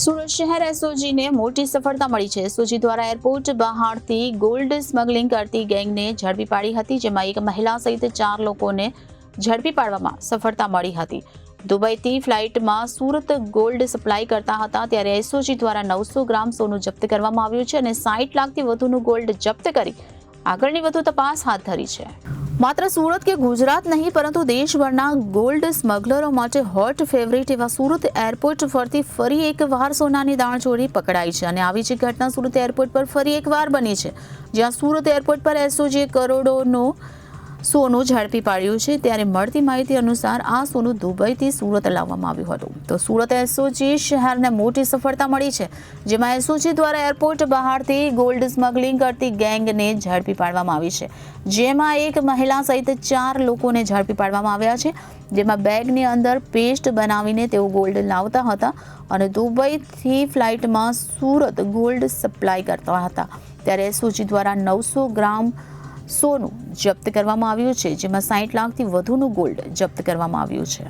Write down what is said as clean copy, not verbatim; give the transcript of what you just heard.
સુરત શહેર એસઓજીને મોટી સફળતા મળી છે। એસઓજી દ્વારા એરપોર્ટ બહારથી ગોલ્ડ સ્મગલિંગ કરતી ગેંગને ઝડપી પાડી હતી, જેમાં એક મહિલા સહિત 4 લોકોને ઝડપી પાડવામાં સફળતા મળી હતી। દુબઈથી ફ્લાઇટમાં સુરત ગોલ્ડ સપ્લાય કરતા હતા ત્યારે એસઓજી દ્વારા 900 ગ્રામ સોનું જપ્ત કરવામાં આવ્યું છે અને 60 લાખથી વધુનું ગોલ્ડ જપ્ત કરી આગળની વધુ તપાસ હાથ ધરી છે। માત્ર સુરત કે ગુજરાત નહીં પરંતુ દેશભરના ગોલ્ડ સ્મગલરો માટે હોટ ફેવરિટ એવા સુરત એરપોર્ટ પરથી ફરી એકવાર સોનાની દાણચોરી પકડાઈ છે અને આવી જ ઘટના સુરત એરપોર્ટ પર ફરી એકવાર બની છે, જ્યાં સુરત એરપોર્ટ પર એસઓજીએ કરોડોનું સોનું ઝડપી પાડ્યું છે। ત્યારે મળતી માહિતી અનુસાર આ સોનું દુબઈથી સુરત લાવવામાં આવ્યું હતું। તો સુરત એસઓજી શહેરને મોટી સફળતા મળી છે, જેમાં એસઓજી દ્વારા એરપોર્ટ બહારથી ગોલ્ડ સ્મગલિંગ કરતી ગેંગને ઝડપી પાડવામાં આવી છે, જેમાં એક મહિલા સહિત 4 લોકોને ઝડપી પાડવામાં આવ્યા છે, જેમાં બેગની અંદર પેસ્ટ બનાવીને તેઓ ગોલ્ડ લાવતા હતા અને દુબઈથી ફ્લાઇટમાં સુરત ગોલ્ડ સપ્લાય કરતા હતા। ત્યારે એસઓજી દ્વારા 900 ગ્રામ સોનું જપ્ત કરવામાં આવ્યું છે, જેમાં 60 લાખથી વધુનું ગોલ્ડ જપ્ત કરવામાં આવ્યું છે।